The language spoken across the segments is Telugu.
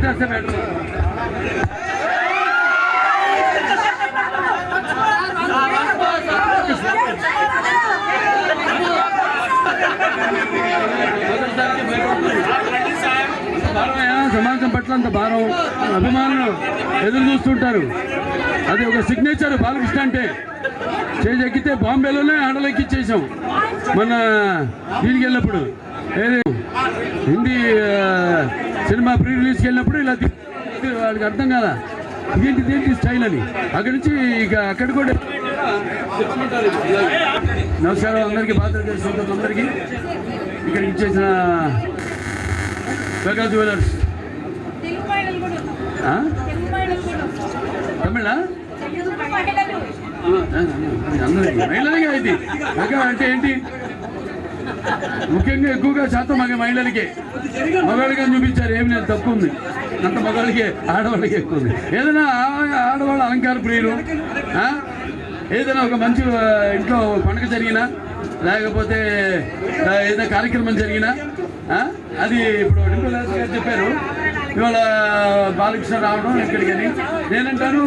చేస్తే బెటర్. సమాజం పట్ల అంత భారం, అభిమానులు ఎదురు చూస్తుంటారు. అది ఒక సిగ్నేచర్ బాలకృష్ణ అంటే. స్టేజ్ ఎక్కితే బాంబేలోనే ఆడలెక్కిచ్చేసాం మన దీనికి వెళ్ళినప్పుడు, ఏది హిందీ సినిమా ప్రీ రిలీజ్కి వెళ్ళినప్పుడు. ఇలా వాడికి అర్థం కాదా ఇదేంటి స్టైల్ అని. అక్కడి నుంచి ఇక అక్కడ కూడా. నమస్కారం అందరికీ, బాధ్యత అందరికీ. ఇక్కడికి ఇచ్చేసిన మెగా జ్యువెలర్స్ తమిళ అందరికీ మహిళలకే. ఇది మెగా అంటే ఏంటి? ముఖ్యంగా ఎక్కువగా శాతం మహిళలకే. మగవాళ్ళకి అని చూపించారు, ఏమి లేదు, తప్పు ఉంది. అంత మగవాళ్ళకే, ఆడవాళ్ళకి ఎక్కువ ఉంది. ఏదైనా ఆడవాళ్ళ అలంకార ప్రియులు, ఏదైనా ఒక మంచి ఇంట్లో పండుగ జరిగినా, లేకపోతే ఏదైనా కార్యక్రమం జరిగినా, అది ఇప్పుడు డింపుల్ గారు చెప్పారు ఇవాళ బాలకృష్ణ రావడం ఇక్కడికని. నేనంటాను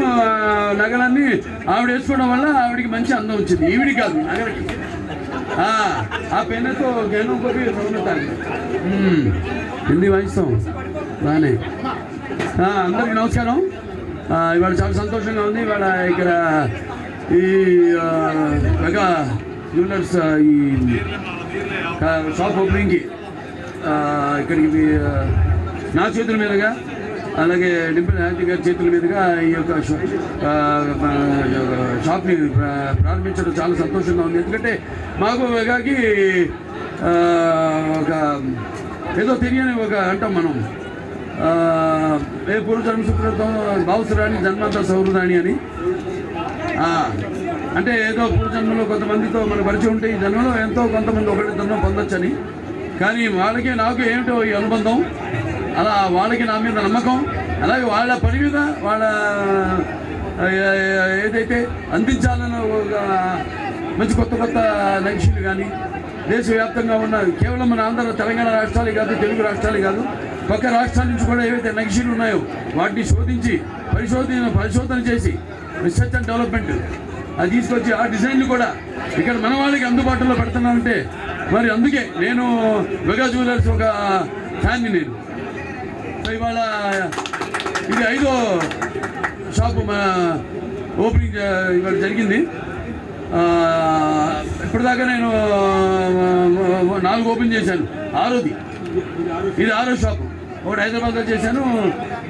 నగలన్నీ ఆవిడ వేసుకోవడం వల్ల ఆవిడికి మంచి అందం వచ్చింది. ఈవిడి కాదు, నగలకి. ఆ పెన్నతో గెను కొద్ది సౌనతాను హిందీ వాయిస్తాం బాగానే. అందరికీ నమస్కారం. ఇవాళ చాలా సంతోషంగా ఉంది. ఇవాళ ఇక్కడ ఈ మెగా జ్యువెలర్స్ ఈ షాప్ ఓపెనింగ్కి ఇక్కడికి నా చేతుల మీదుగా, అలాగే డింపుల్ యాంటీ గారి చేతుల మీదుగా ఈ యొక్క షాప్ని ప్రారంభించడం చాలా సంతోషంగా ఉంది. ఎందుకంటే మాకు మెగాకి ఒక ఏదో తెలియని ఒక అంటాం మనం, ఏ పూర్వజన్మ సుకృతం భావసురాణి జన్మంతా సౌహృదాని అని. అంటే ఏదో పూర్వజన్మలో కొంతమందితో మన పరిచయం ఉంటే ఈ జన్మలో ఎంతో కొంతమంది ఒకరిద్దరినో పొందొచ్చని. కానీ వాళ్ళకి నాకు ఏమిటో ఈ అనుబంధం, అలా వాళ్ళకి నా మీద నమ్మకం, అలాగే వాళ్ళ పని మీద వాళ్ళ ఏదైతే అందించాలన్న ఒక మంచి కొత్త కొత్త లక్ష్యాలు కానీ దేశవ్యాప్తంగా ఉన్న కేవలం మన ఆంధ్ర తెలంగాణ రాష్ట్రాలే కాదు, తెలుగు రాష్ట్రాలే కాదు, పక్క రాష్ట్రాల నుంచి కూడా ఏవైతే నక్షీలు ఉన్నాయో వాటిని శోధించి పరిశోధన చేసి రీసెర్చ్ అండ్ డెవలప్మెంట్ అది తీసుకొచ్చి ఆ డిజైన్లు కూడా ఇక్కడ మన వాళ్ళకి అందుబాటులో పెడుతున్నానంటే మరి అందుకే నేను మెగా జ్యువెలర్స్ ఒక ఫ్యాన్ని. నేను ఇవాళ ఇది 5వ షాపు మా ఓపెనింగ్ ఇవాళ జరిగింది. ఇప్పటిదాకా నేను 4 ఓపెన్ చేశాను, 6వది ఇది 6వ షాపు. ఒకటి హైదరాబాద్లో చేశాను,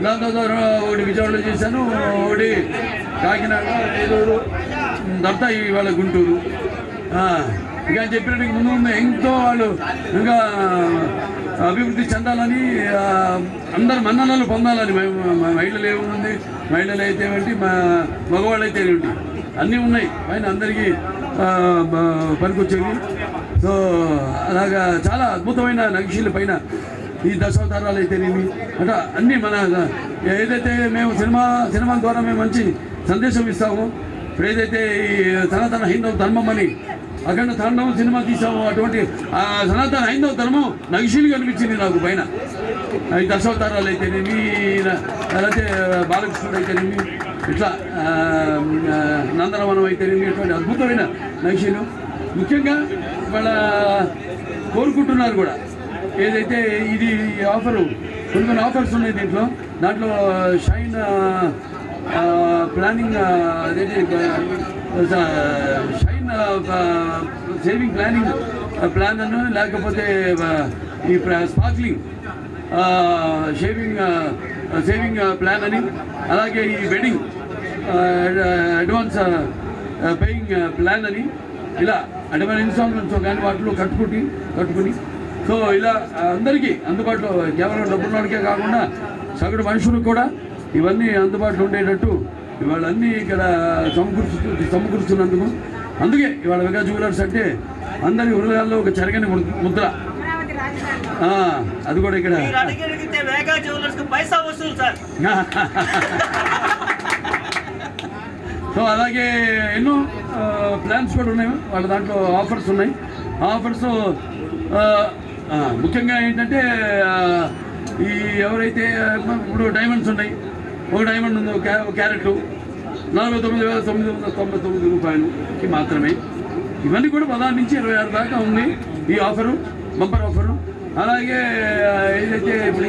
దాని తర్వాత ఒకటి విజయవాడలో చేశాను, ఒకటి కాకినాడ, ఏలూరు, తర్వాత ఇవాళ గుంటూరు. ఇంకా చెప్పినట్టు ముందు ఉన్న ఎంతో వాళ్ళు ఇంకా అభివృద్ధి చెందాలని, అందరు మన్ననలు పొందాలని. మహిళలు ఏముంది, మహిళలు అయితే ఏమిటి, మగవాళ్ళు అయితే ఏమిటి, అన్నీ ఉన్నాయి పైన అందరికీ పనికొచ్చేవి. సో అలాగా చాలా అద్భుతమైన నక్షీల పైన ఈ దశావతారాలు అయితేనేమి అంటే అన్నీ మన ఏదైతే మేము సినిమా ద్వారా మేము మంచి సందేశం ఇస్తామో, ఇప్పుడు ఏదైతే ఈ సనాతన హైందవ ధర్మం అని అఖండ తాండవం సినిమా తీసాము, అటువంటి ఆ సనాతన హైందవ ధర్మం నగిషీలుగా అనిపించింది నాకు పైన. ఈ దశావతారాలు అయితేనేమి, లేకపోతే బాలకృష్ణుడు అయితేనేమి, ఇట్లా నందనవనం అయితేనేమి, ఇటువంటి అద్భుతమైన నగిషీలు. ముఖ్యంగా వాళ్ళ కోరుకుంటున్నారు కూడా ఏదైతే ఇది ఆఫరు, కొన్ని ఆఫర్స్ ఉన్నాయి దీంట్లో. దాంట్లో షైన్ ప్లానింగ్ అదేంటి షైన్ సేవింగ్ ప్లాన్ అను, లేకపోతే ఈ స్పార్క్లింగ్ సేవింగ్ ప్లాన్ అని, అలాగే ఈ వెడ్డింగ్ అడ్వాన్స్ పేయింగ్ ప్లాన్ అని, ఇలా అడ్వాన్స్ ఇన్స్టాల్మెంట్స్ కానీ వాటిలో కట్టుకుని సో ఇలా అందరికీ అందుబాటులో, కేవలం డబ్బుల్లోనికే కాకుండా సగటు మనుషులకు కూడా ఇవన్నీ అందుబాటులో ఉండేటట్టు ఇవాళ అన్నీ ఇక్కడ సమకూరుస్తున్నందుకు. అందుకే ఇవాళ మెగా జ్యువెలర్స్ అంటే అందరి హృదయాల్లో ఒక చెరగని ముద్ర. అది కూడా ఇక్కడ సో అలాగే ఎన్నో ప్లాన్స్ కూడా ఉన్నాయి వాళ్ళ దాంట్లో, ఆఫర్స్ ఉన్నాయి. ఆఫర్స్ ముఖ్యంగా ఏంటంటే ఈ ఎవరైతే ఇప్పుడు డైమండ్స్ ఉన్నాయి, ఒక డైమండ్ ఉంది, ఒక క్యారెట్ 49,999 రూపాయలకి మాత్రమే. ఇవన్నీ కూడా 16 నుంచి 26 దాకా ఉంది ఈ ఆఫరు, బంపర్ ఆఫరు. అలాగే ఏదైతే ఇప్పుడు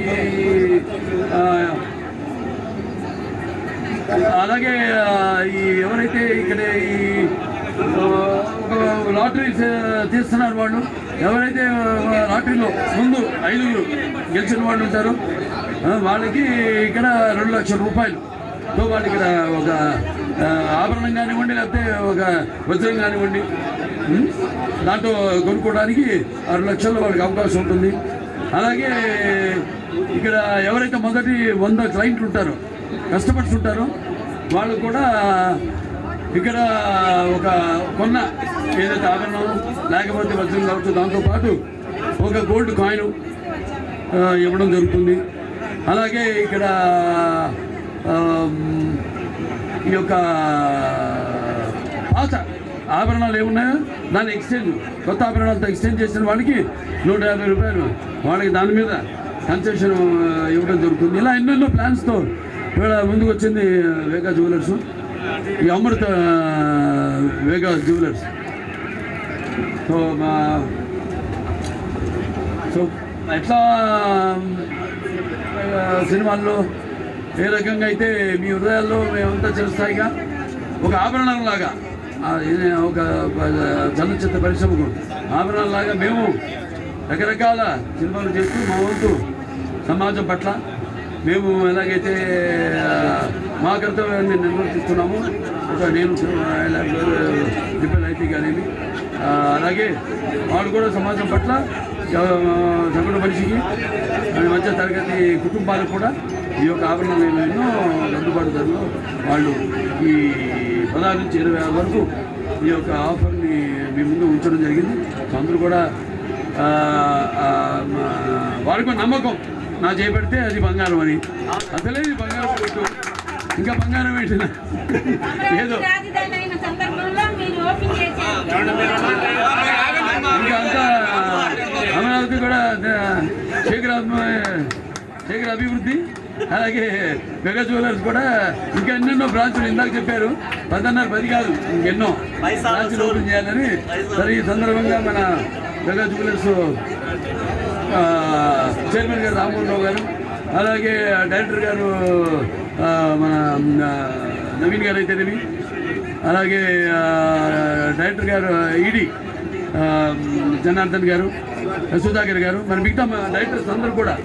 అలాగే ఈ ఎవరైతే ఇక్కడ ఈ లాటరీ తీస్తున్నారు వాళ్ళు, ఎవరైతే లాటరీలో ముందు 5 గెలిచిన వాళ్ళు ఉంటారో వాళ్ళకి ఇక్కడ 2 లక్షల రూపాయలుతో వాళ్ళు ఇక్కడ ఒక ఆభరణం కానివ్వండి, లేకపోతే ఒక వజ్రం కానివ్వండి దాంట్లో కొనుక్కోవడానికి 6 లక్షల్లో వాళ్ళకి అవకాశం ఉంటుంది. అలాగే ఇక్కడ ఎవరైతే మొదటి 100 క్లయింట్లు ఉంటారో, కస్టమర్స్ ఉంటారో వాళ్ళు కూడా ఇక్కడ ఒక కొన్న ఏదైతే ఆభరణం లేకపోతే వజ్రం కావచ్చు దాంతోపాటు ఒక గోల్డ్ కాయిన్ ఇవ్వడం జరుగుతుంది. అలాగే ఇక్కడ ఈ యొక్క పాత ఆభరణాలు ఏమున్నాయో దాన్ని ఎక్స్చేంజ్, కొత్త ఆభరణాలతో ఎక్స్చేంజ్ చేసిన వాళ్ళకి 150 రూపాయలు వాళ్ళకి దాని మీద కన్సెషన్ ఇవ్వడం జరుగుతుంది. ఇలా ఎన్నెన్నో ప్లాన్స్తో ఇవాళ ముందుకు వచ్చింది వేగా జ్యువెలర్స్, ఈ అమృత వేగా జ్యువెలర్స్. సో ఎట్లా సినిమాల్లో ఏ రకంగా అయితే మీ హృదయాల్లో మేమంతా చిరస్థాయిగా ఒక ఆభరణంలాగా, ఒక చలనచిత్ర పరిశ్రమకు ఆభరణంలాగా మేము రకరకాల సినిమాలు చేస్తూ మా వంతు సమాజం పట్ల మేము ఎలాగైతే మా కర్తవ్యాన్ని నిర్వర్తిస్తున్నాము. ఒక నేను డిపెండ్ అయితే కానీ అలాగే వాళ్ళు కూడా సమాజం పట్ల సగటు మనిషికి మధ్య తరగతి కుటుంబాలకు కూడా ఈ యొక్క ఆభరణాలు ఎన్నో అందుబాటు ధరలో వాళ్ళు ఈ 16 నుంచి 26 వరకు ఈ యొక్క ఆఫర్ని మీ ముందు ఉంచడం జరిగింది. అందరూ కూడా వారికి నమ్మకం నా చేపడితే అది బంగారం అని, అసలే ఇది బంగారం కొట్టు, ఇంకా బంగారం ఏంటి ఏదో ఇంకా అంతా అమరావతి కూడా శేఖర్ అభివృద్ధి. అలాగే మెగా జ్యువెలర్స్ కూడా ఇంకా ఎన్నెన్నో బ్రాంచులు ఇందాక చెప్పారు 10 కాదు ఇంకెన్నో బ్రాంచులు ఓపెన్ చేయాలని. సరే ఈ సందర్భంగా మన మెగా జ్యువెలర్స్ చైర్మన్ గారు రామ్మోహన్ రావు గారు, అలాగే డైరెక్టర్ గారు మన నవీన్ గారు అయితేనేమి, అలాగే డైరెక్టర్ గారు ఈడీ జనార్దన్ గారు, సుధాకర్ గారు, మరి మిగతా డైరెక్టర్స్ అందరూ కూడా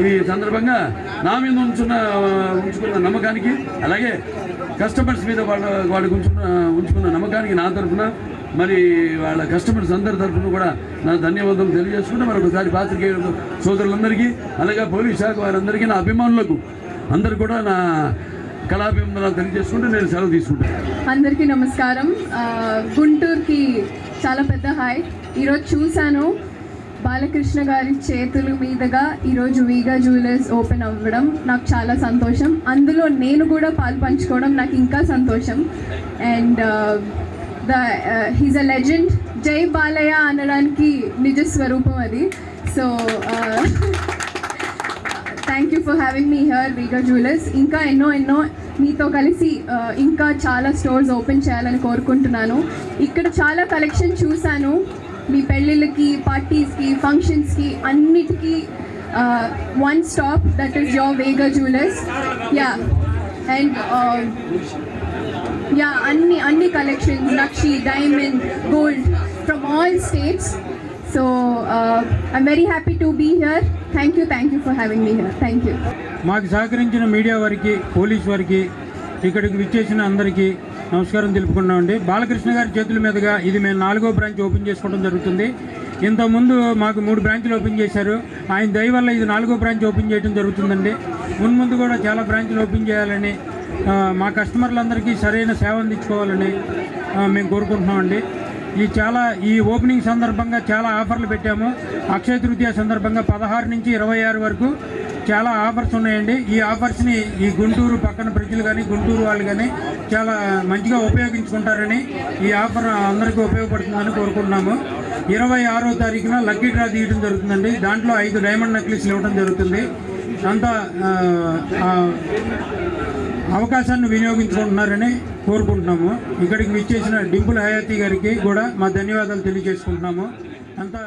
ఈ సందర్భంగా నా మీద ఉంచుకున్న నమ్మకానికి, అలాగే కస్టమర్స్ మీద వాళ్ళకి ఉంచుకున్న నమ్మకానికి నా తరఫున మరి వాళ్ళ కస్టమర్స్ అందరి తరఫున కూడా నా ధన్యవాదాలు తెలియజేసుకుంటే మరొకసారి పాత్రికేయ సోదరులందరికీ, అలాగే పోలీస్ శాఖ వారందరికీ, నా అభిమానులకు అందరు కూడా నా కళాభివందనాలు తెలియజేసుకుంటూ నేను సెలవు తీసుకుంటాను. అందరికీ నమస్కారం. గుంటూరుకి చాలా పెద్ద హాయ్. ఈరోజు చూశాను బాలకృష్ణ గారి చేతుల మీదుగా ఈరోజు వీగా జ్యువెలర్స్ ఓపెన్ అవ్వడం నాకు చాలా సంతోషం. అందులో నేను కూడా పాలు పంచుకోవడం నాకు ఇంకా సంతోషం. And he's a legend. జై బాలయ్య అనడానికి నిజ స్వరూపం అది. So thank you for having me here Vega jewellers. ఇంకా ఎన్నో మీతో కలిసి ఇంకా చాలా స్టోర్స్ ఓపెన్ చేయాలని కోరుకుంటున్నాను. ఇక్కడ చాలా కలెక్షన్ చూశాను. మీ పెళ్ళిళ్ళకి, పార్టీస్కి, ఫంక్షన్స్కి అన్నిటికీ one stop, that is your Vega jewellers. And అన్ని కలెక్షన్స్, నక్షి, diamond, gold from all states. So I'm very happy to be here. Thank you for having me here. Thank you. మాకు సహకరించిన మీడియా వారికి, పోలీస్ వారికి, ఇక్కడికి విచ్చేసిన అందరికీ నమస్కారం తెలుపుకున్నామండి. బాలకృష్ణ గారి చేతుల మీదుగా ఇది మేము 4వ బ్రాంచ్ ఓపెన్ చేసుకోవడం జరుగుతుంది. ఇంతకుముందు మాకు 3 బ్రాంచ్లు ఓపెన్ చేశారు. ఆయన దయ వల్ల ఇది 4వ బ్రాంచ్ ఓపెన్ చేయడం జరుగుతుందండి. ముందు కూడా చాలా బ్రాంచ్లు ఓపెన్ చేయాలని, మా కస్టమర్లందరికీ సరైన సేవ అందించుకోవాలని మేము కోరుకుంటున్నామండి. ఈ ఓపెనింగ్ సందర్భంగా చాలా ఆఫర్లు పెట్టాము. అక్షయ తృతీయ సందర్భంగా 16 నుంచి 26 వరకు చాలా ఆఫర్స్ ఉన్నాయండి. ఈ ఆఫర్స్ని ఈ గుంటూరు పక్కన ప్రజలు కానీ, గుంటూరు వాళ్ళు కానీ చాలా మంచిగా ఉపయోగించుకుంటారని, ఈ ఆఫర్ అందరికీ ఉపయోగపడుతుందని కోరుకుంటున్నాము. 26వ తారీఖున లక్కీ డ్రా తీయడం జరుగుతుందండి. దాంట్లో 5 డైమండ్ నెక్లెస్లు ఇవ్వడం జరుగుతుంది. అంత అవకాశాన్ని వినియోగించుకుంటున్నారని కోరుకుంటున్నాము. ఇక్కడికి విచ్చేసిన డింపుల్ హయాతి గారికి కూడా మా ధన్యవాదాలు తెలియజేసుకుంటున్నాము. అంతా